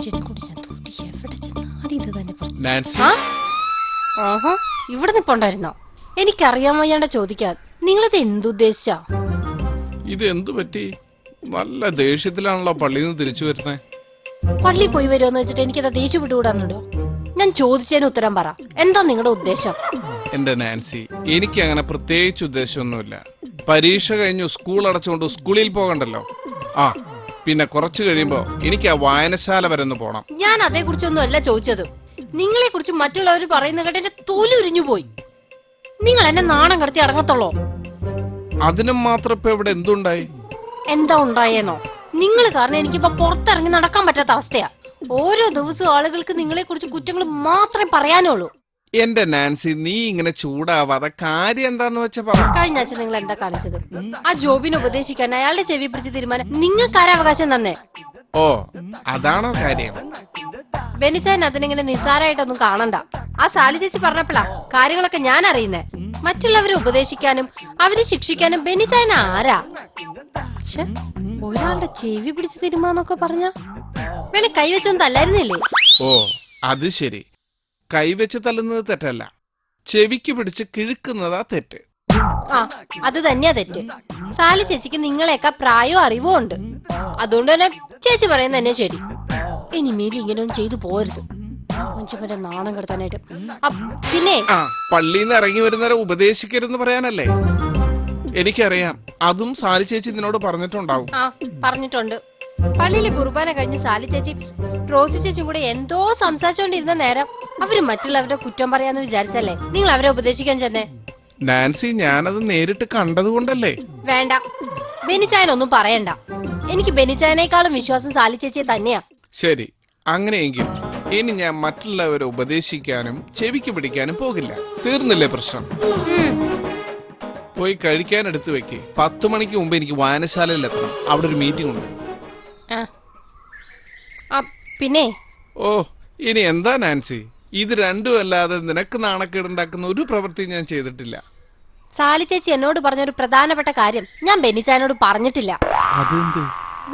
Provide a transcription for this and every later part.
മനുഷ്യനെ കൂടി ഞാൻ തോട്ടി എവിടെ ചെന്നാലും ഇത് തന്നെ ഇവിടെ നിപ്പുണ്ടായിരുന്നോ? എനിക്കറിയാൻ വയ്യാണ്ട ചോദിക്കാൻ നിങ്ങളിത് എന്തുദ്ദേശിച്ചാ? ഇത് എന്തു പറ്റി? നല്ല ദേഷ്യത്തിലാണല്ലോ പള്ളിയിൽ നിന്ന് തിരിച്ചു വരുന്നേ. പള്ളി പോയി വരുമെന്ന് വെച്ചിട്ട് എനിക്കത് ദേഷ്യം വിട്ടുകൂടാന്നുണ്ടോ? ഞാൻ ചോദിച്ചതിന് ഉത്തരം പറ. എന്താ നിങ്ങളുടെ ഉദ്ദേശം? എന്റെ നാൻസി, എനിക്ക് അങ്ങനെ പ്രത്യേകിച്ച് ഉദ്ദേശമൊന്നുമില്ല. പരീക്ഷ കഴിഞ്ഞു സ്കൂൾ അടച്ചുകൊണ്ട് സ്കൂളിൽ പോകണ്ടല്ലോ. ആ പിന്നെ കുറച്ചു കഴിയുമ്പോ എനിക്ക് ആ വായനശാല വരെ ഒന്ന് പോണം. ഞാൻ അതേ കുറിച്ചൊന്നും അല്ല ചോദിച്ചത്. നിങ്ങളെ കുറിച്ച് മറ്റുള്ളവർ പറയുന്ന കേട്ട് എന്റെ തൊലി ഉരിഞ്ഞു പോയി. നിങ്ങൾ എന്നെ നാണം കടത്തി അടങ്ങത്തുള്ളോ? അതിനും മാത്രം ഇപ്പൊ ഇവിടെ എന്തുണ്ടായി? എന്താ ഉണ്ടായേന്നോ? നിങ്ങൾ കാരണം എനിക്കിപ്പോ പുറത്തിറങ്ങി നടക്കാൻ പറ്റാത്ത അവസ്ഥയാ. ഓരോ ദിവസവും ആളുകൾക്ക് നിങ്ങളെ കുറിച്ച് കുറ്റങ്ങൾ മാത്രമേ പറയാനുള്ളൂ. എന്റെ നാൻസി, നീ ഇങ്ങനെ ചൂടാവാതെ കാര്യം എന്താന്ന് വെച്ചാ പറ. കഴിഞ്ഞ ആഴ്ച നിങ്ങൾ എന്താ കാണിച്ചത്? ആ ജോബിനെ ഉപദേശിക്കാൻ അയാളുടെ ചെവി പിടിച്ച് തീരുമാനം നിങ്ങൾക്ക് ആരവകാശം തന്നെ? ഓ അതാണോ കാര്യം? ബെനിച്ചാൻ അതിനിങ്ങനെ നിസ്സാരമായിട്ടൊന്നും കാണണ്ട. ആ സാലി ചേച്ചി പറഞ്ഞപ്പോഴാ കാര്യങ്ങളൊക്കെ ഞാൻ അറിയുന്നേ. മറ്റുള്ളവരെ ഉപദേശിക്കാനും അവരെ ശിക്ഷിക്കാനും ബെനിച്ചാൻ ആരാ? ഒരാളുടെ ചെവി പിടിച്ച് തീരുമാനമൊക്കെ പറഞ്ഞ വേണേ കൈവച്ചൊന്നും തല്ലായിരുന്നില്ലേ? ഓ അത് ശരി. കൈവച്ച് തല്ലുന്നത് തെറ്റല്ല, ചെവിക്ക് പിടിച്ച് കിഴുക്കുന്നതാ തെറ്റ്. ആ അത് തന്നെയാ തെറ്റ്. സാലി ചേച്ചിക്ക് നിങ്ങളെയൊക്കെ പ്രായവും അറിവും ഉണ്ട്. അതുകൊണ്ട് തന്നെ ചേച്ചി പറയുന്നത് തന്നെ ശരി. ഇനിമേലും ഇങ്ങനെയൊന്നും ചെയ്തു പോരുത്, മനുഷ്യന്റെ നാണം കെടുത്താനായിട്ട്. പിന്നെ പള്ളിയിൽ നിന്ന് ഇറങ്ങി വരുന്നവരെ ഉപദേശിക്കരുതെന്ന് പറയാനല്ലേ? എനിക്കറിയാം, അതും സാലി ചേച്ചി നിന്നോട് പറഞ്ഞിട്ടുണ്ടാവും. ആ പറഞ്ഞിട്ടുണ്ട്. പള്ളിയിലെ കുർബാന കഴിഞ്ഞ് സാലി ചേച്ചി റോസി ചേച്ചിയും കൂടെ എന്തോ സംസാരിച്ചോണ്ടിരുന്ന നേരം അവര് മറ്റുള്ളവരുടെ കുറ്റം പറയാന്ന് വിചാരിച്ചല്ലേ നിങ്ങൾ അവരെ ഉപദേശിക്കാൻ ചെന്നേ? നാൻസി, ഞാനത് നേരിട്ട് കണ്ടതുകൊണ്ടല്ലേ. വേണ്ട, ബെനിച്ചായനൊന്നും പറയണ്ട. എനിക്ക് ബെനിച്ചായനേക്കാളും വിശ്വാസം സാലി ചേച്ചിയെ തന്നെയാ. ശരി, അങ്ങനെയെങ്കിൽ ഇനി ഞാൻ മറ്റുള്ളവരെ ഉപദേശിക്കാനും ചെവിക്ക് പിടിക്കാനും പോകില്ല. തീർന്നില്ലേ പ്രശ്നം? പോയി കഴിക്കാൻ എടുത്തു വെക്ക്. 10 മണിക്ക് മുമ്പ് എനിക്ക് വായനശാലയിൽ എത്തണം. അവിടെ ഒരു മീറ്റിംഗ് ഉണ്ട്. പിന്നെ ഓ ഇനി എന്താ നാൻസി, ഇത് രണ്ടും അല്ലാതെ നിനക്ക് നാണക്കേടുണ്ടാക്കുന്ന ഒരു പ്രവൃത്തി ഞാൻ ചെയ്തിട്ടില്ല. സാലി ചേച്ചി എന്നോട് പറഞ്ഞൊരു പ്രധാനപ്പെട്ട കാര്യം ഞാൻ ബെനിച്ചായനോട് പറഞ്ഞിട്ടില്ല.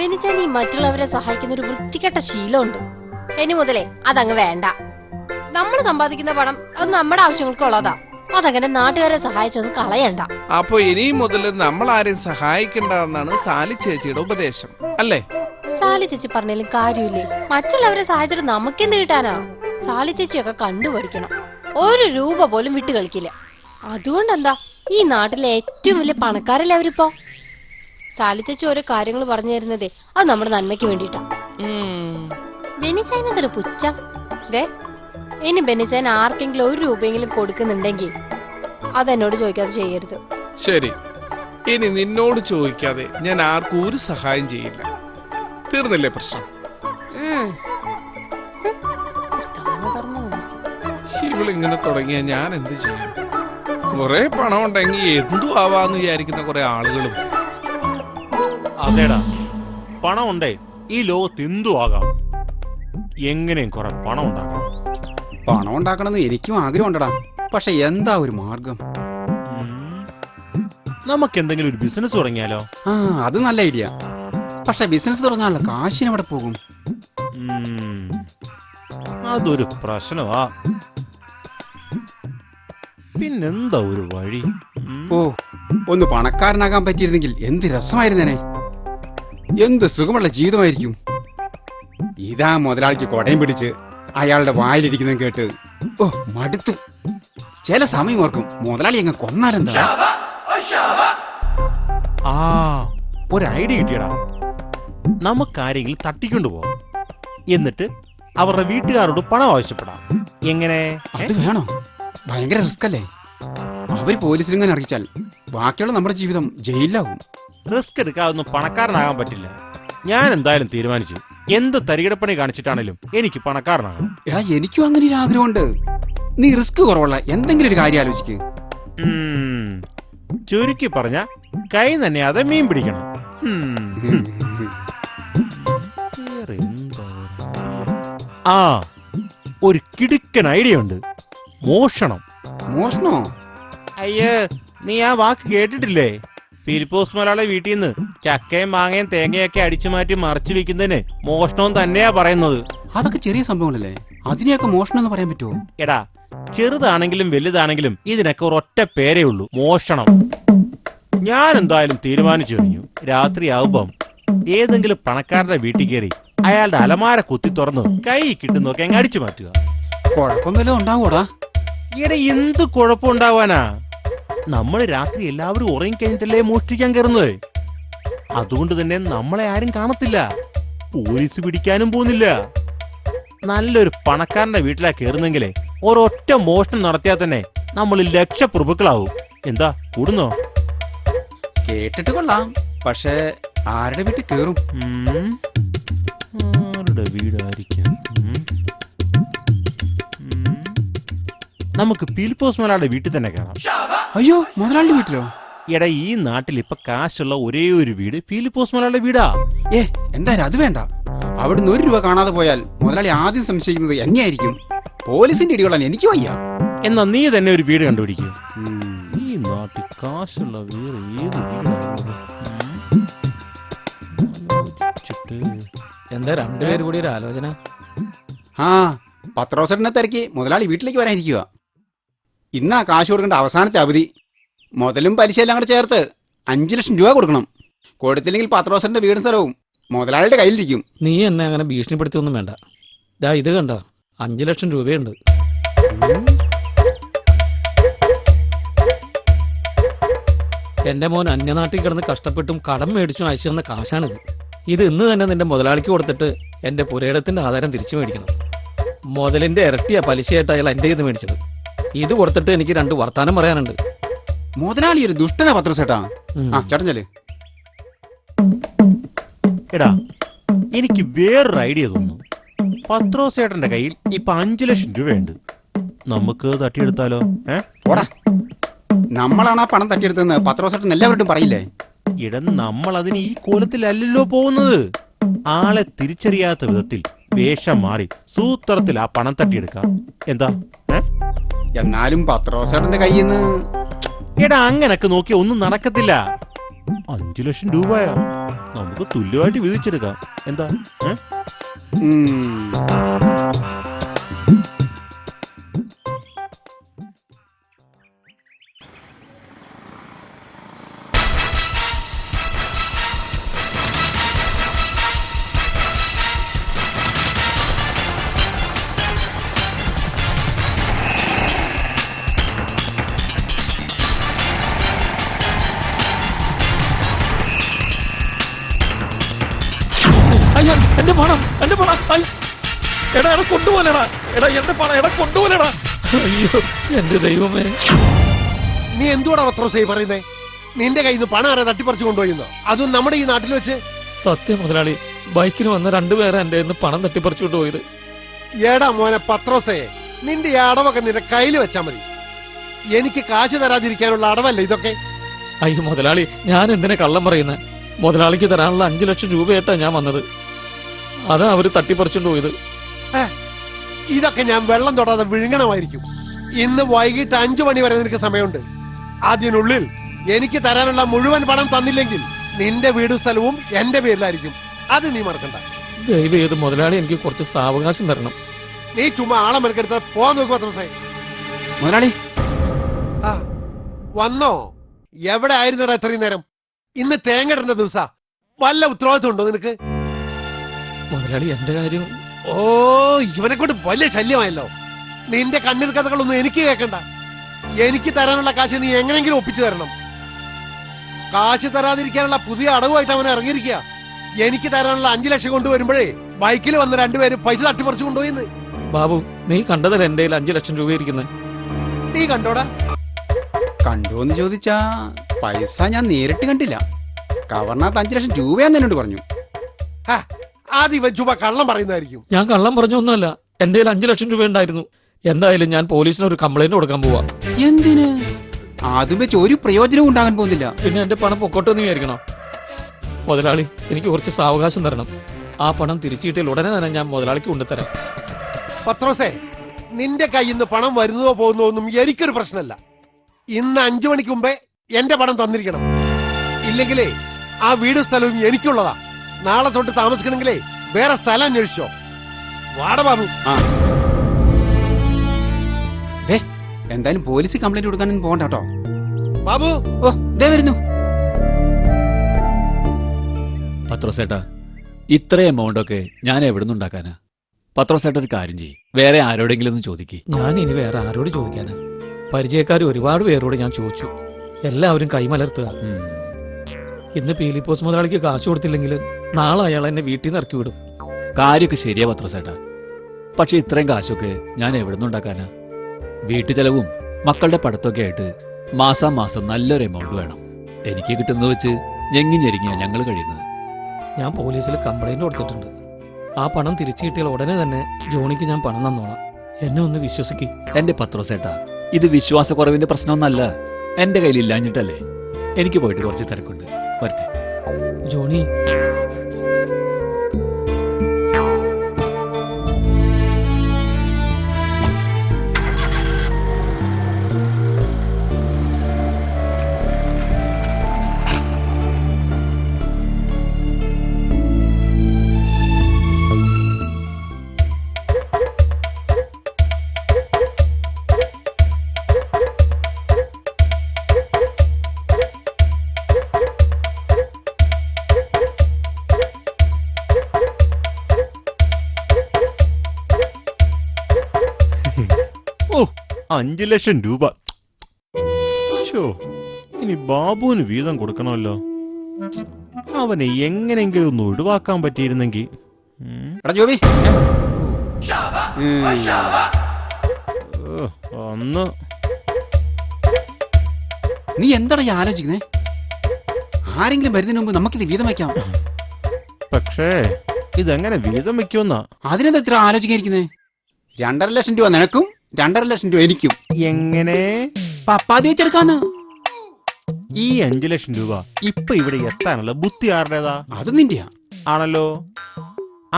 ബെനിച്ചാൻ ഈ മറ്റുള്ളവരെ സഹായിക്കുന്ന ഒരു വൃത്തികെട്ട ശീലമുണ്ട്. ഇനി മുതലേ അതങ്ങ് വേണ്ട. നമ്മൾ സമ്പാദിക്കുന്ന പണം അത് നമ്മുടെ ആവശ്യങ്ങൾക്കുള്ളതാ. അതങ്ങനെ നാട്ടുകാരെ സഹായിച്ചൊന്നും കളയണ്ട. അപ്പൊ ഇനി മുതൽ നമ്മൾ ആരെയും സഹായിക്കണ്ടെന്നാണ് സാലി ചേച്ചിയുടെ ഉപദേശം അല്ലേ? സാലി ചേച്ചി പറഞ്ഞാലും കാര്യമില്ലേ? മറ്റുള്ളവരെ സഹായിച്ചിട്ട് നമുക്കെന്ത് കിട്ടാനാ? സാലി ചേച്ചിയൊക്കെ കണ്ടുപഠിക്കണം. 1 രൂപ പോലും വിട്ടു കളിക്കില്ല. അതുകൊണ്ടെന്താ ഈ നാട്ടിലെ ഏറ്റവും വലിയ പണക്കാരല്ലേ അവരിപ്പോ. സാലി ചേച്ചി ഓരോ കാര്യങ്ങൾ പറഞ്ഞു തരുന്നതേ അത് നമ്മുടെ നന്മയ്ക്ക് വേണ്ടിട്ടാ. ബെനിച്ചായനതൊരു പുച്ഛം. ഇനി ബെനിച്ചാൻ ആർക്കെങ്കിലും 1 രൂപയെങ്കിലും കൊടുക്കുന്നുണ്ടെങ്കിൽ അതെന്നോട് ചോദിക്കാതെ ചെയ്യരുത്. ശരി, ഇനി നിന്നോട് ചോദിക്കാതെ ഞാൻ ആർക്കും ഒരു സഹായം ചെയ്യില്ല. തീർന്നില്ലേ പ്രശ്നം? ഇവളിങ്ങനെ തുടങ്ങിയ ഞാൻ എന്ത് ചെയ്യും? കുറെ പണം ഉണ്ടെങ്കിൽ എന്തു ആവാന്ന് വിചാരിക്കുന്ന കുറെ ആളുകളും. അതേടാ, പണം ഉണ്ടേ ഈ ലോകത്ത് എന്തു ആകാം. എങ്ങനെയും കുറെ പണം ഉണ്ടാക്കണം. പണം ഉണ്ടാക്കണമെന്ന് എനിക്കും ആഗ്രഹം ഉണ്ടടാ. പക്ഷെ എന്താ ഒരു മാർഗം? നമുക്ക് എന്തെങ്കിലും ഒരു ബിസിനസ് തുടങ്ങിയാലോ? അത് നല്ല ഐഡിയ. പക്ഷെ ബിസിനസ് തുടങ്ങാനുള്ള കാശിന് എവിടെ പോകും? അതൊരു പ്രശ്നമാ. പിന്നെന്താ ഒരു വഴി? ഒന്ന് പണക്കാരനാകാൻ പറ്റിയിരുന്നെങ്കിൽ എന്ത് രസമായിരുന്നേനെ. എന്ത് സുഖമുള്ള ജീവിതമായിരിക്കും. ഇതാ മുതലാളിക്ക് കൊടയും പിടിച്ച് അയാളുടെ വായിലിരിക്കുന്നത് കേട്ട് മടുത്തു. ചില സമയം ഓർക്കും മുതലാളി അങ്ങ് കൊന്നാലെന്താ. ഒരു ഐഡിയ കിട്ടിയടാ. നമുക്കാരെങ്കിലും തട്ടിക്കൊണ്ടു പോവാം. എന്നിട്ട് അവരുടെ വീട്ടുകാരോട് പണം ആവശ്യപ്പെടാം. എങ്ങനെ? അത് വേണോ? ഭയങ്കര റിസ്ക് അല്ലേ? അവര് പോലീസിലിങ്ങനെ അറിയിച്ചാൽ ബാക്കിയുള്ള നമ്മുടെ ജീവിതം ജയിലിലാവും. റിസ്ക് എടുക്കാതൊന്നും പണക്കാരനാകാൻ പറ്റില്ല. ഞാൻ എന്തായാലും തീരുമാനിച്ചു. എന്ത് തരികിടപ്പണി കാണിച്ചിട്ടാണേലും എനിക്ക് പണക്കാരനാകണം. എടാ, എനിക്കും അങ്ങനെ ഒരു ആഗ്രഹമുണ്ട്. നീ റിസ്ക് കുറവുള്ള എന്തെങ്കിലും ഒരു കാര്യം ആലോചിക്ക്. ചുരുക്കി പറഞ്ഞ കൈ തന്നെ അതെ മീൻ പിടിക്കണം. ഒരു കിടുക്കൻ ഐഡിയ ഉണ്ട്. മോഷണം. മോഷണോ? അയ്യേ, നീ ആ വാക്ക് കേട്ടിട്ടില്ലേ? ഫിലിപ്പോസ് മലയാളി വീട്ടിൽ നിന്ന് ചക്കയും മാങ്ങയും തേങ്ങയൊക്കെ അടിച്ചു മാറ്റി മറിച്ചു വെക്കുന്നതിന് മോഷണം തന്നെയാ പറയുന്നത്. അതൊക്കെ ചെറിയ സംഭവങ്ങളല്ലേ, അതിനെയൊക്കെ മോഷണം എന്ന് പറയാൻ പറ്റുമോ? എടാ, ചെറുതാണെങ്കിലും വലുതാണെങ്കിലും ഇതിനൊക്കെ ഒരൊറ്റ പേരേ ഉള്ളൂ, മോഷണം. ഞാൻ എന്തായാലും തീരുമാനിച്ചു കഴിഞ്ഞു. രാത്രിയാവുമ്പം ഏതെങ്കിലും പണക്കാരന്റെ വീട്ടിൽ കയറി അയാളുടെ അലമാര കുത്തി തുറന്ന് കൈ കിട്ടുന്നൊക്കെ അങ്ങ് അടിച്ചു മാറ്റുക. കുഴപ്പം വല്ലതും ഉണ്ടാവൂടാ? എടാ, എന്ത് കുഴപ്പമുണ്ടാവാനാ? നമ്മൾ രാത്രി എല്ലാവരും ഉറങ്ങിക്കഴിഞ്ഞിട്ടല്ലേ മോഷ്ടിക്കാൻ കയറുന്നത്. അതുകൊണ്ട് തന്നെ നമ്മളെ ആരും കാണത്തില്ല, പോലീസ് പിടിക്കാനും പോകുന്നില്ല. നല്ലൊരു പണക്കാരന്റെ വീട്ടിലാ കയറുന്നെങ്കിലേ ഒരൊറ്റ മോഷണം നടത്തിയാൽ തന്നെ നമ്മൾ ലക്ഷപ്രഭുക്കളാവും. എന്താ, കൂടുന്നോ? കേട്ടിട്ട് കൊള്ളാം, പക്ഷേ ആരുടെ വീട്ടിൽ കേറും? ആരുടെ വീടായിരിക്കാം? നമുക്ക് പീലിപ്പോസ് മുതലാളിയുടെ വീട്ടിൽ തന്നെ കയറാം. അയ്യോ, മുതലാളിയുടെ വീട്ടിലോ? എടാ, ഈ നാട്ടിൽ ഇപ്പൊ കാശുള്ള ഒരേ ഒരു വീട് പീലിപ്പോസ് മുതലാളിയുടെ വീടാ. എന്തായാലും അത് വേണ്ട. അവിടുന്ന് 1 രൂപ കാണാതെ പോയാൽ മുതലാളി ആദ്യം സംശയിക്കുന്നത് എന്നെയായിരിക്കും. പോലീസിന്റെ ഇടികൊള്ളാൻ എനിക്ക് വയ്യ. എന്നാ നീ തന്നെ ഒരു വീട് കണ്ടുപിടിക്കും. ഈ നാട്ടിൽ കാശുള്ള വേറെ ഏത് വീടാണ്? എന്താ രണ്ടുപേരും കൂടി ഒരു ആലോചന? പത്രോസേട്ടനെ തിരക്കി മുതലാളി വീട്ടിലേക്ക് വരാനിരിക്കുക. ഇന്നാ കാശ് കൊടുക്കേണ്ട അവസാനത്തെ അവധി. മുതലും പലിശയെല്ലാം കൂടെ ചേർത്ത് 5 ലക്ഷം രൂപ കൊടുക്കണം. കൊടുത്തില്ലെങ്കിൽ പത്രോസേട്ടന്റെ വീടും സ്ഥലവും മുതലാളിയുടെ കയ്യിലിരിക്കും. നീ എന്നെ അങ്ങനെ ഭീഷണിപ്പെടുത്തിയൊന്നും വേണ്ട. ദാ ഇത് കണ്ട, 5 ലക്ഷം രൂപയുണ്ട്. എന്റെ മോൻ അന്യനാട്ടിൽ കിടന്ന് കഷ്ടപ്പെട്ടും കടം മേടിച്ചും അയച്ചു തന്ന കാശാണിത്. ഇത് ഇന്ന് തന്നെ നിന്റെ മുതലാളിക്ക് കൊടുത്തിട്ട് എന്റെ പുരയിടത്തിന്റെ ആധാരം തിരിച്ചു മേടിക്കണം. മുതലിന്റെ ഇരട്ടിയാ പലിശയായിട്ട് അയാൾ എന്റെ ഇത് മേടിച്ചത്. ഇത് കൊടുത്തിട്ട് എനിക്ക് 2 വർത്താനം പറയാനുണ്ട്. മുതലാളി ഒരു ദുഷ്ടനാ പത്രോസേട്ടാ. ചേട്ടൻ ചെല്. എടാ, എനിക്ക് വേറൊരു ഐഡിയ തോന്നുന്നു. പത്രോസേട്ടന്റെ കയ്യിൽ ഇപ്പൊ 5 ലക്ഷം രൂപയുണ്ട്. നമുക്ക് തട്ടിയെടുത്താലോ? ഓടാ, നമ്മളാണ് ആ പണം തട്ടിയെടുത്തെന്ന് പത്രോസേട്ടൻ എല്ലാവരോടും പറയില്ലേ? ഇട, നമ്മൾ അതിന് ഈ കോലത്തിലല്ലല്ലോ പോകുന്നത്. ആളെ തിരിച്ചറിയാത്ത വിധത്തിൽ വേഷം മാറി സൂത്രത്തിൽ ആ പണം തട്ടിയെടുക്കാം. എന്താ? എന്നാലും പത്രോസേട്ടന്റെ കയ്യിൽ നിന്ന് എടാ, അങ്ങനൊക്കെ നോക്കി ഒന്നും നടക്കത്തില്ല. 5 ലക്ഷം രൂപയാ നമുക്ക് തുല്യമായിട്ട് വിധിച്ചെടുക്കാം. എന്താ? അയ്യോ, എന്റെ പണം, എന്റെ പണം! എടാ, എടാ കൊണ്ടുപോലെടാ! എടാ, എന്റെ പണം എടാ കൊണ്ടുപോലെടാ! അയ്യോ, എന്റെ ദൈവമേ! നീ എന്തുവാടാ പത്രോസേ പറയുന്നേ? നിന്റെ കയ്യിൽ നിന്ന് പണം ആരാ തട്ടിപ്പറിച്ചു കൊണ്ടുപോയിന്നോ? അതും നമ്മുടെ ഈ നാട്ടിൽ വെച്ച്? സത്യം മുതലാളി, ബൈക്കിന് വന്ന 2 പേരെ എന്റെ നിന്ന് പണം തട്ടിപ്പറിച്ചു കൊണ്ടുപോയത്. ഏടാ മോനെ പത്രോസേ, നിന്റെ ഈ അടവൊക്കെ നിന്റെ കയ്യിൽ വെച്ചാ മതി. എനിക്ക് കാശ് തരാതിരിക്കാനുള്ള അടവല്ലേ ഇതൊക്കെ? അയ്യോ മുതലാളി, ഞാൻ എന്തിനാ കള്ളം പറയുന്നത്? മുതലാളിക്ക് തരാനുള്ള 5 ലക്ഷം രൂപയായിട്ടാ ഞാൻ വന്നത്. അതാ അവര് തട്ടിപ്പറിച്ചുകൊണ്ട് പോയത്. ഇതൊക്കെ ഞാൻ വെള്ളം തൊടാതെ വിഴുങ്ങണമായിരിക്കും. ഇന്ന് വൈകിട്ട് 5 മണി വരെ നിനക്ക് സമയമുണ്ട്. അതിനുള്ളിൽ എനിക്ക് തരാനുള്ള മുഴുവൻ പണം തന്നില്ലെങ്കിൽ നിന്റെ വീടും സ്ഥലവും എന്റെ പേരിലായിരിക്കും. അത് നീ മറക്കണ്ട. ദയവ് ചെയ്ത് മുതലാളി എനിക്ക് കുറച്ച് സാവകാശം തരണം. നീ ചുമ്മാ ആളെ മെനക്കെടുത്ത് പോവാൻ നോക്കുക പത്രോസേ. മുതലാളി വന്നോ? എവിടെ ആയിരുന്നടാ ഇത്രയും നേരം? ഇന്ന് തേങ്ങടേണ്ട ദിവസാ. വല്ല ഉത്തരവാദിത്വം ഉണ്ടോ നിനക്ക്? മുതലാളി, എന്റെ കാര്യം... ഓ, ഇവനെ കൊണ്ട് വലിയ ശല്യമായല്ലോ. നിന്റെ കണ്ണിൽ കഥകളൊന്നും എനിക്ക് കേൾക്കണ്ട. എനിക്ക് തരാനുള്ള കാശ് നീ എങ്ങനെങ്കിലും ഒപ്പിച്ചു തരണം. കാശ് തരാതിരിക്കാനുള്ള പുതിയ അടവുമായിട്ട് അവൻ ഇറങ്ങിയിരിക്കുക. എനിക്ക് തരാനുള്ള 5 ലക്ഷം കൊണ്ടുവരുമ്പോഴേ ബൈക്കിൽ വന്ന 2 പേര് പൈസ തട്ടിപ്പറിച്ചു കൊണ്ടുപോയിന്ന്. ബാബു, നീ കണ്ടതല്ല എന്റെ 5 ലക്ഷം രൂപ ഇരിക്കുന്നത്. നീ കണ്ടോടാ? കണ്ടോന്ന് ചോദിച്ചാ പൈസ ഞാൻ നേരിട്ട് കണ്ടില്ല. കവർണാത്ത് 5 ലക്ഷം രൂപയാന്ന് എന്നോട് പറഞ്ഞു. ആദ്യം ഇവൻ ചുമ്മാ കള്ളം പറയുന്നതായിരിക്കും. ഞാൻ കള്ളം പറഞ്ഞൊന്നുമല്ല. എന്റെ 5 ലക്ഷം രൂപ ഉണ്ടായിരുന്നു. എന്തായാലും ഞാൻ പോലീസിന് ഒരു കംപ്ലൈന്റ് കൊടുക്കാൻ പോവാ. എന്തിന്? അതും വെച്ച് ഒരു പ്രയോജനവും ഉണ്ടാകാൻ പോകുന്നില്ല. പിന്നെ എന്റെ പണം പൊക്കോട്ടെന്ന് വിചാരിക്കണോ? മുതലാളി, എനിക്ക് കുറച്ച് സാവകാശം തരണം. ആ പണം തിരിച്ചു കിട്ടിയാൽ ഉടനെ തന്നെ ഞാൻ മുതലാളിക്ക് കൊണ്ടുതരാം. പത്രോസേ, നിന്റെ കയ്യിൽ നിന്ന് പണം വരുന്നതോ പോകുന്നതോ ഒന്നും എനിക്കൊരു പ്രശ്നമല്ല. ഇന്ന് 5 മണിക്ക് മുമ്പേ എന്റെ പണം തന്നിരിക്കണം. ഇല്ലെങ്കിലേ ആ വീടും സ്ഥലവും എനിക്കുള്ളതാ. നാളെ തൊട്ട് താമസിക്കണമെങ്കിലേ വേറെ സ്ഥലം അന്വേഷിച്ചോ. വാട ബാബു. ആ ദേ, എന്തായാലും പോലീസ് കംപ്ലൈന്റ് കൊടുക്കാനൊന്നും പോകണ്ട കേട്ടോ. ബാബു. ഓ ദേ വരുന്നു. പത്രോസേട്ടാ, ഇത്ര എമൗണ്ട് ഒക്കെ ഞാൻ എവിടെ നിന്ന് ഉണ്ടാക്കാനാ? പത്രോസേട്ട ഒരു കാര്യം ചെയ്യും, വേറെ ആരോടെങ്കിലും ഒന്ന് ചോദിക്ക്. ഞാൻ ഇനി വേറെ ആരോട് ചോദിക്കാനാ? പരിചയക്കാർ ഒരുപാട് പേരോട് ഞാൻ ചോദിച്ചു, എല്ലാവരും കൈമലർത്തുക. ഇന്ന് പീലിപ്പോസ് മുതലാളിക്ക് കാശ് കൊടുത്തില്ലെങ്കിൽ നാളെ അയാൾ എന്നെ വീട്ടിൽ നിന്ന് ഇറക്കി വിടും. കാര്യമൊക്കെ ശരിയാ പത്രോസേട്ടാ, പക്ഷെ ഇത്രയും കാശൊക്കെ ഞാൻ എവിടെ നിന്ന് ഉണ്ടാക്കാനാ? വീട്ടു ചെലവും മക്കളുടെ പഠിത്തമൊക്കെ ആയിട്ട് മാസം നല്ലൊരു എമൗണ്ട് വേണം. എനിക്ക് കിട്ടുന്നത് വെച്ച് ഞെങ്ങി ഞെരുങ്ങിയാ ഞങ്ങൾ കഴിയുന്നത്. ഞാൻ പോലീസിൽ കംപ്ലൈന്റ് കൊടുത്തിട്ടുണ്ട്. ആ പണം തിരിച്ചു കിട്ടിയാൽ ഉടനെ തന്നെ ജോണിക്ക് ഞാൻ പണം തന്നോളാം. എന്നെ ഒന്ന് വിശ്വസിക്ക്. എന്റെ പത്രോസേട്ടാ, ഇത് വിശ്വാസക്കുറവിന്റെ പ്രശ്നമൊന്നല്ല, എന്റെ കയ്യിൽ ഇല്ലാഞ്ഞിട്ടല്ലേ. എനിക്ക് പോയിട്ട് കുറച്ച് തിരക്കുണ്ട്, വരട്ടെ. ജോണി, ഓ, 5 ലക്ഷം രൂപ. ഛോ, ഇനി ബാബുവിന് വീതം കൊടുക്കണമല്ലോ. അവനെ എങ്ങനെങ്കിലും ഒന്ന് ഒഴിവാക്കാൻ പറ്റിയിരുന്നെങ്കിൽ. എടാ ജോബി, ഒന്ന് നീ എന്താണ് ഈ ആലോചിക്കുന്നേ? ആരെങ്കിലും വരുന്നതിന് മുമ്പ് നമുക്കിത് വീതം വയ്ക്കാം. പക്ഷേ ഇതെങ്ങനെ വീതം വെക്കുമെന്നാ? അതിനെന്താ ഇത്ര ആലോചിക്കാതിരിക്കുന്നേ? 2.5 ലക്ഷം രൂപ നിനക്കും 2.5 ലക്ഷം രൂപ എനിക്കും. എങ്ങനെ പപ്പാതി വെച്ചെടുക്കാന്ന്. ഈ 5 ലക്ഷം രൂപ ഇപ്പൊ ഇവിടെ എത്താനുള്ള ബുദ്ധി ആരുടേതാ? അതും നിന്റെയാ. ആണല്ലോ.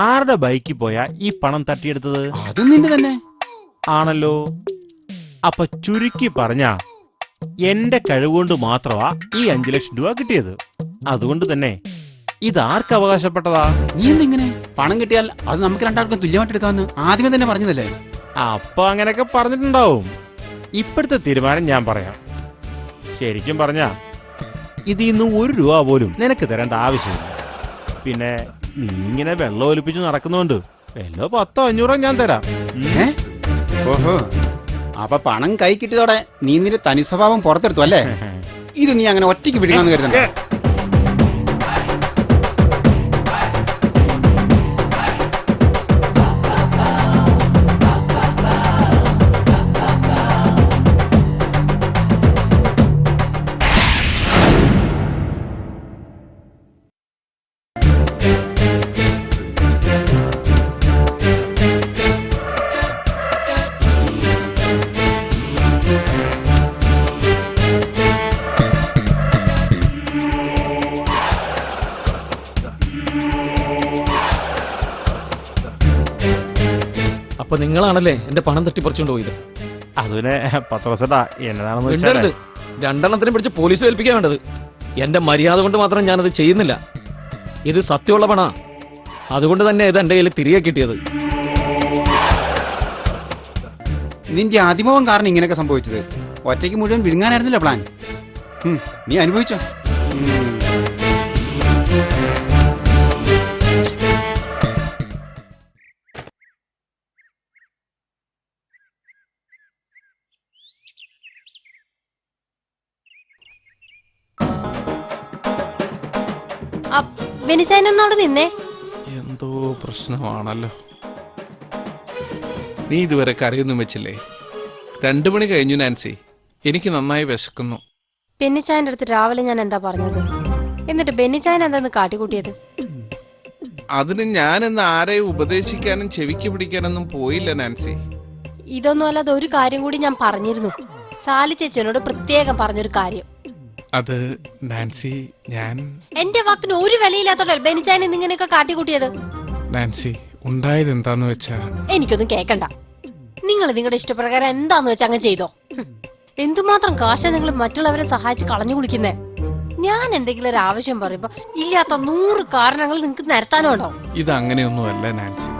ആരുടെ ബൈക്കിൽ പോയാ ഈ പണം തട്ടിയെടുത്തത്? അതും നിന്റെ തന്നെ ആണല്ലോ. അപ്പൊ ചുരുക്കി പറഞ്ഞ എന്റെ കഴിവുകൊണ്ട് മാത്രമാ ഈ 5 ലക്ഷം രൂപ കിട്ടിയത്. അതുകൊണ്ട് തന്നെ ഇതാർക്ക് അവകാശപ്പെട്ടതാ? നീ എന്തെങ്ങനെ? പണം കിട്ടിയാൽ അത് നമുക്ക് രണ്ടാൾക്കും തുല്യമായിട്ട് എടുക്കാമെന്ന് ആദ്യമേ തന്നെ പറഞ്ഞതല്ലേ? അപ്പൊ അങ്ങനെയൊക്കെ പറഞ്ഞിട്ടുണ്ടാവും. ഇപ്പോഴത്തെ തീരുമാനം ഞാൻ പറയാം. ശരിക്കും പറഞ്ഞ ഇതിന്ന് 1 രൂപ പോലും നിനക്ക് തരേണ്ട ആവശ്യമില്ല. പിന്നെ നീ ഇങ്ങനെ വെള്ളം ഒലിപ്പിച്ച് നടക്കുന്നോണ്ട് വല്ലോ 10-500 ഞാൻ തരാം. ഓഹോ, അപ്പൊ പണം കൈ കിട്ടിയതോടെ നീ നിന്റെ തനി സ്വഭാവം പുറത്തെടുത്തു അല്ലേ? ഇത് നീ അങ്ങനെ ഒറ്റയ്ക്ക് വിടുകാന്ന് കരുതണ്ട. അപ്പൊ നിങ്ങളാണല്ലേ എന്റെ പണം തട്ടിപ്പറിച്ചുകൊണ്ട് പോയത്? അതിനെ പത്രോസേട്ടാ എന്നതാണെന്ന് മിണ്ടരുത്. വെച്ചാൽ 2 പിടിച്ച് പോലീസിൽ ഏൽപ്പിക്കാൻ വേണ്ടത്. എന്റെ മര്യാദ കൊണ്ട് മാത്രം ഞാനത് ചെയ്യുന്നില്ല. ഇത് സത്യമുള്ള പണാ. അതുകൊണ്ട് തന്നെ ഇത് എന്റെ കയ്യിൽ തിരികെ കിട്ടിയത്. നിന്റെ അതിമോഹം കാരണം ഇങ്ങനെയൊക്കെ സംഭവിച്ചത്. ഒറ്റയ്ക്ക് മുഴുവൻ വിഴുങ്ങാനായിരുന്നില്ല പ്ലാൻ. നീ അനുഭവിച്ചോ? ബെനിച്ചാനൊന്നവിടെ നിന്നേ. എന്തോ പ്രശ്നമാണല്ലോ. നീ ഇതുവരെ കറിയൊന്നും വെച്ചില്ലേ? 2 മണി കഴിഞ്ഞു നാൻസി. എനിക്ക് നന്നായി വിശക്കുന്നു. ബെന്നിച്ചായന്റെ അടുത്ത് രാവിലെ ഞാൻ എന്താ പറഞ്ഞത്? എന്നിട്ട് ബെന്നിച്ചായൻ എന്താന്ന് കാട്ടിക്കൂട്ടിയത്? അതിന് ഞാനെന്ന് ആരെയും ഉപദേശിക്കാനും ചെവിക്ക് പിടിക്കാനൊന്നും പോയില്ല നാൻസി. ഇതൊന്നും അല്ലാതെ ഒരു കാര്യം കൂടി ഞാൻ പറഞ്ഞിരുന്നു. സാലി ചേച്ചിയോട് പ്രത്യേകം പറഞ്ഞൊരു കാര്യം. അത് നാൻസി, ഞാൻ എന്റെ വാക്കിന് ഒരു വിലയില്ലാത്തോണ്ടല്ലേ ബെനിച്ചായൻ ഇങ്ങനെയൊക്കെ കാട്ടിക്കൂട്ടിയത്? നാൻസി, ഉണ്ടായത് എന്താന്ന് വെച്ചാ എനിക്കൊന്നും കേക്കണ്ട. നിങ്ങൾ നിങ്ങളുടെ ഇഷ്ടപ്രകാരം എന്താന്ന് വെച്ചാ അങ്ങ് ചെയ്തോ. എന്തുമാത്രം കാശ നിങ്ങൾ മറ്റുള്ളവരെ സഹായിച്ച് കളഞ്ഞു കുടിക്കുന്നേ. ഞാൻ എന്തെങ്കിലും ഒരു ആവശ്യം പറയുമ്പോ ഇല്ലാത്ത 100 കാരണങ്ങൾ നിങ്ങക്ക് നിരത്താനുണ്ടോ? ഇത് അങ്ങനെയൊന്നുമല്ല നാൻസി.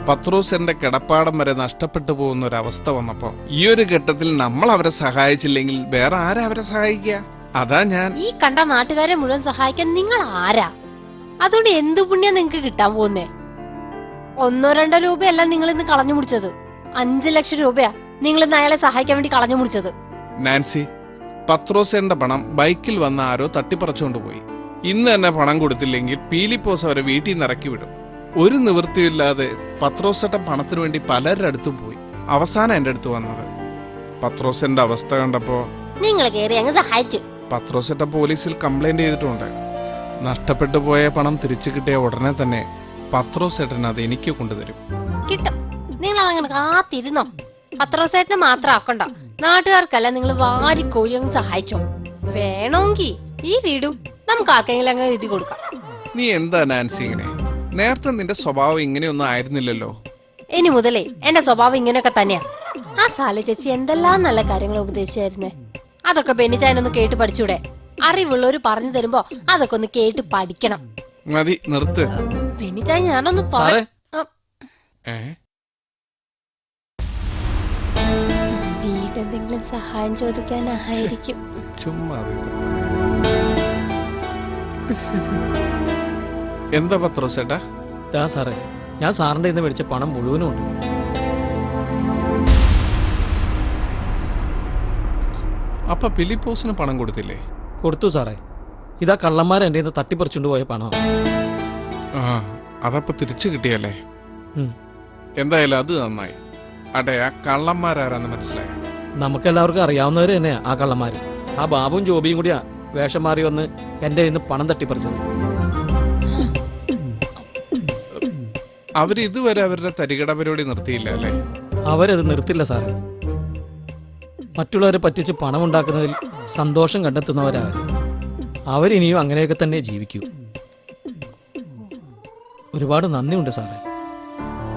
പത്രോസിന്റെ കിടപ്പാടം വരെ നഷ്ടപ്പെട്ടു പോകുന്ന ഒരു അവസ്ഥ വന്നപ്പോ ഈ ഒരു ഘട്ടത്തിൽ നമ്മൾ അവരെ സഹായിച്ചില്ലെങ്കിൽ വേറെ ആരാ അവരെ സഹായിക്കുക? അതാ ഞാൻ ഈ കണ്ട നാട്ടുകാരെ മുഴുവൻ സഹായിക്കാൻ നിങ്ങൾ ആരാ? അതുകൊണ്ട് എന്ത് പുണ്യം നിങ്ങക്ക് കിട്ടാൻ പോകുന്നേ? 1-2 രൂപയല്ല നിങ്ങൾ ഇന്ന് കളഞ്ഞു മുടിച്ചത്, 5 ലക്ഷം രൂപയാ നിങ്ങൾ ഇന്ന് അയാളെ സഹായിക്കാൻ വേണ്ടി കളഞ്ഞു മുടിച്ചത്. നാൻസി, പത്രോസേന്റെ പണം ബൈക്കിൽ വന്ന ആരോ തട്ടിപ്പറിച്ചുകൊണ്ട് പോയി. ഇന്ന് തന്നെ പണം കൊടുത്തില്ലെങ്കിൽ പീലിപ്പോസ് അവരെ വീട്ടിൽ നിന്ന് ഇറക്കി വിടും. ഒരു നിവൃത്തിയില്ലാതെ പത്രോസേട്ടൻ പണത്തിനു വേണ്ടി പലരുടെ അടുത്തും പോയി. അവസാനം എന്റെ അടുത്ത് വന്നത്. പത്രോസേന്റെ അവസ്ഥ കണ്ടപ്പോ നിങ്ങൾ കയറി അങ്ങ് സഹായിച്ചു. പത്രോസേട്ടൻ പോലീസിൽ കംപ്ലൈന്റ് ചെയ്തിട്ടുണ്ട്. നഷ്ടപ്പെട്ടു പോയ പണം തിരിച്ചു കിട്ടിയ ഉടനെ തന്നെ പത്രോസേട്ടൻ അത് എനിക്ക് കൊണ്ടുതരും. കിട്ടും. നിങ്ങൾ അതങ്ങനെ കാത്തിരുന്നോ? പത്രോസേട്ടനെ മാത്രം ആക്കണ്ട, നാട്ടുകാർക്കല്ല നിങ്ങൾ വാരിക്കോരി അങ്ങ് സഹായിച്ചോ. വേണമെങ്കിൽ ഈ വീടും നമുക്ക് ആർക്കെങ്കിലും അങ്ങനെ എഴുതി കൊടുക്കാം. നീ എന്താ നാൻസി ഇങ്ങനെ? നേരത്തെ നിന്റെ സ്വഭാവം ഇങ്ങനെയൊന്നും ആയിരുന്നില്ലല്ലോ. ഇനി മുതലേ എന്റെ സ്വഭാവം ഇങ്ങനെയൊക്കെ തന്നെയാ. ആ സാല ചേച്ചി എന്തെല്ലാം നല്ല കാര്യങ്ങൾ ഉപദേശിച്ചായിരുന്നേ, അതൊക്കെ ബെന്നിച്ചായനൊന്ന് കേട്ട് പഠിച്ചൂടെ? അറിവുള്ളവര് പറഞ്ഞു തരുമ്പോ അതൊക്കെ ഒന്ന് കേട്ട് പഠിക്കണം. മതി, നിർത്ത്. ബെന്നിച്ചായ ഞാനൊന്ന് വീടെന്തെങ്കിലും സഹായം ചോദിക്കാനായിരിക്കും. ചുമ്മാ എന്താ പത്രോസേട്ടാ? ദാ സാറേ, ഞാൻ സാറിന്റെ ഇന്ന് മേടിച്ച പണം മുഴുവനും ഉണ്ട്. അപ്പൊ ഫിലിപ്പോസിന് പണം കൊടുത്തില്ലേ? കൊടുത്തു സാറേ. ഇതാ കള്ളന്മാരെ എന്റെ ഇന്ന് തട്ടിപ്പറിച്ചുകൊണ്ട് പോയ പണം. ആ, അതപ്പൊ തിരിച്ചു കിട്ടിയല്ലേ? ഉം. എന്തായാലും അത് നന്നായി. അടെ, ആ കള്ളന്മാരാരാന്ന് മനസ്സിലായോ? നമുക്കെല്ലാവർക്കും അറിയാവുന്നവര് തന്നെയാ ആ കള്ളന്മാര്. ആ ബാബുവും ജോബിയും കൂടിയാ വേഷം മാറി വന്ന് എന്റെ ഇന്ന് പണം തട്ടിപ്പറിച്ചത്. അവര് ഇതുവരെ അവരുടെ തരികട പരിപാടി നിർത്തിയില്ല അല്ലേ? അവരത് നിർത്തില്ല സാറേ. മറ്റുള്ളവരെ പറ്റിച്ച് പണം ഉണ്ടാക്കുന്നതിൽ സന്തോഷം കണ്ടെത്തുന്നവരാ അവരിനിയും അങ്ങനെയൊക്കെ തന്നെ ജീവിക്കൂ. ഒരുപാട് നന്ദിയുണ്ട് സാറേ.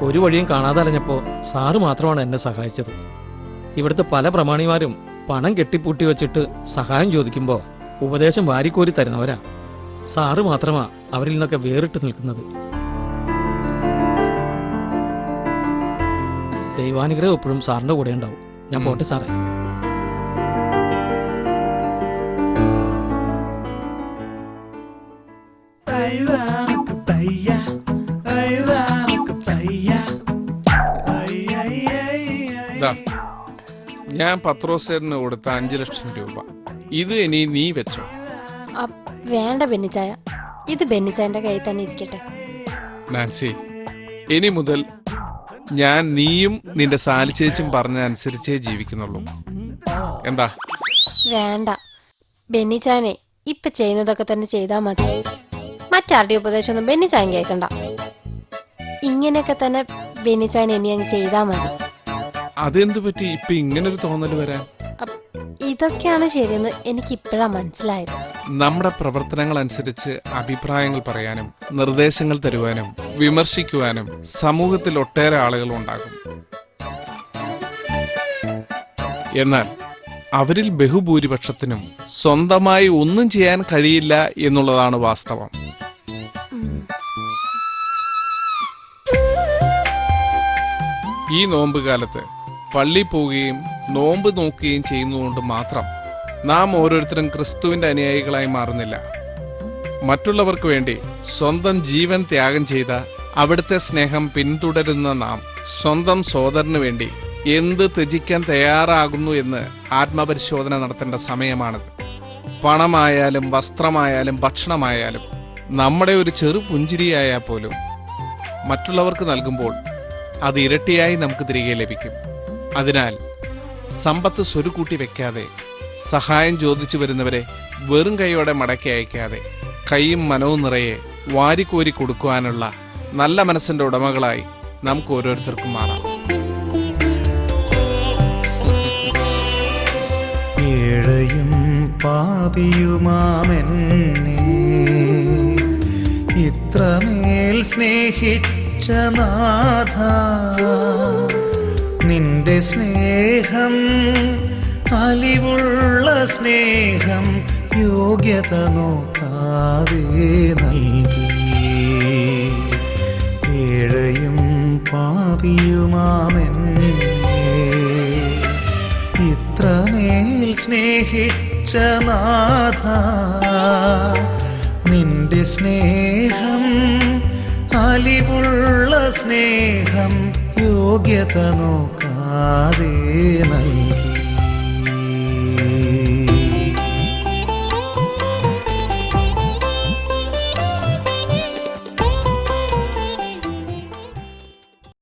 ഒരു വഴിയും കാണാതെ അറിഞ്ഞപ്പോ സാറ് മാത്രമാണ് എന്നെ സഹായിച്ചത്. ഇവിടുത്തെ പല പ്രമാണിമാരും പണം കെട്ടിപ്പൂട്ടി വെച്ചിട്ട് സഹായം ചോദിക്കുമ്പോ ഉപദേശം വാരിക്കോരി തരുന്നവരാ. സാറ് മാത്രമാ അവരിൽ നിന്നൊക്കെ വേറിട്ട് നിൽക്കുന്നത്. ദൈവാനുഗ്രഹം എപ്പോഴും സാറിന്റെ കൂടെ ഉണ്ടാവും. ഞാൻ പോട്ടെ സാറേ. ഞാൻ പത്രോസേട്ടന് കൊടുത്ത 5 ലക്ഷം രൂപ ഇത് ഇനി നീ വെച്ചോ. വേണ്ട ബെന്നിച്ചായ, ഇത് ബെന്നിച്ചായന്റെ കയ്യിൽ തന്നെ ഇരിക്കട്ടെ. നാൻസി, ഇനി മുതൽ ഞാൻ നീയും നിന്റെ സാലിച്ചേച്ചും പറഞ്ഞ അനുസരിച്ചേ ജീവിക്കുന്നുള്ളൂ. എന്താ? വേണ്ട ബെന്നിച്ചായനെ, ഇപ്പൊ ചെയ്യുന്നതൊക്കെ തന്നെ ചെയ്താ മതി. മറ്റാരുടെ ഉപദേശമൊന്നും ബെന്നിച്ചായൻ കേൾക്കണ്ട. ഇങ്ങനെയൊക്കെ തന്നെ ബെന്നിച്ചായൻ ഇനി അങ്ങ് ചെയ്താ മതി. അതെന്ത് പറ്റി ഇപ്പൊ ഇങ്ങനൊരു തോന്നല് വരാൻ? ഇതൊക്കെയാണ് ശരിയെന്ന് എനിക്ക് ഇപ്പോഴാ മനസ്സിലായത്. നമ്മുടെ പ്രവർത്തനങ്ങൾ അനുസരിച്ച് അഭിപ്രായങ്ങൾ പറയാനും നിർദ്ദേശങ്ങൾ തരുവാനും വിമർശിക്കുവാനും സമൂഹത്തിൽ ഒട്ടേറെ ആളുകൾ ഉണ്ടാകും. എന്നാൽ അവരിൽ ബഹുഭൂരിപക്ഷത്തിനും സ്വന്തമായി ഒന്നും ചെയ്യാൻ കഴിയില്ല എന്നുള്ളതാണ് വാസ്തവം. ഈ നോമ്പ് കാലത്ത് പള്ളി പോവുകയും നോമ്പ് നോക്കുകയും ചെയ്യുന്നതുകൊണ്ട് മാത്രം നാം ഓരോരുത്തരും ക്രിസ്തുവിന്റെ അനുയായികളായി മാറുന്നില്ല. മറ്റുള്ളവർക്ക് വേണ്ടി സ്വന്തം ജീവൻ ത്യാഗം ചെയ്ത അവിടുത്തെ സ്നേഹം പിന്തുടരുന്ന നാം സ്വന്തം സോദരന് വേണ്ടി എന്ത് ത്യജിക്കാൻ തയ്യാറാകുന്നു എന്ന് ആത്മപരിശോധന നടത്തേണ്ട സമയമാണിത്. പണമായാലും വസ്ത്രമായാലും ഭക്ഷണമായാലും നമ്മുടെ ഒരു ചെറു പുഞ്ചിരിയായാൽ പോലും മറ്റുള്ളവർക്ക് നൽകുമ്പോൾ അത് ഇരട്ടിയായി നമുക്ക് തിരികെ ലഭിക്കും. അതിനാൽ സമ്പത്ത് സ്വരുക്കൂട്ടി വെക്കാതെ, സഹായം ചോദിച്ചു വരുന്നവരെ വെറും കൈയോടെ മടക്കി അയക്കാതെ, കൈയും മനവും നിറയെ വാരിക്കോരി കൊടുക്കുവാനുള്ള നല്ല മനസ്സിന്റെ ഉടമകളായി നമുക്ക് ഓരോരുത്തർക്കും മാറാം. ഏഴയും പാപിയുമാമെന്നെ ഇത്രമേൽ സ്നേഹിച്ച നാഥ, നിന്റെ സ്നേഹം അലിവുള്ള സ്നേഹം യോഗ്യത നോക്കാതെ നൽകി. ഏഴയും പാപിയുമാമെന്നെ ഇത്രമേൽ സ്നേഹിച്ച നാഥ, നിന്റെ സ്നേഹം അലിവുള്ള സ്നേഹം യോഗ്യത നോക്കാതെ നൽകി.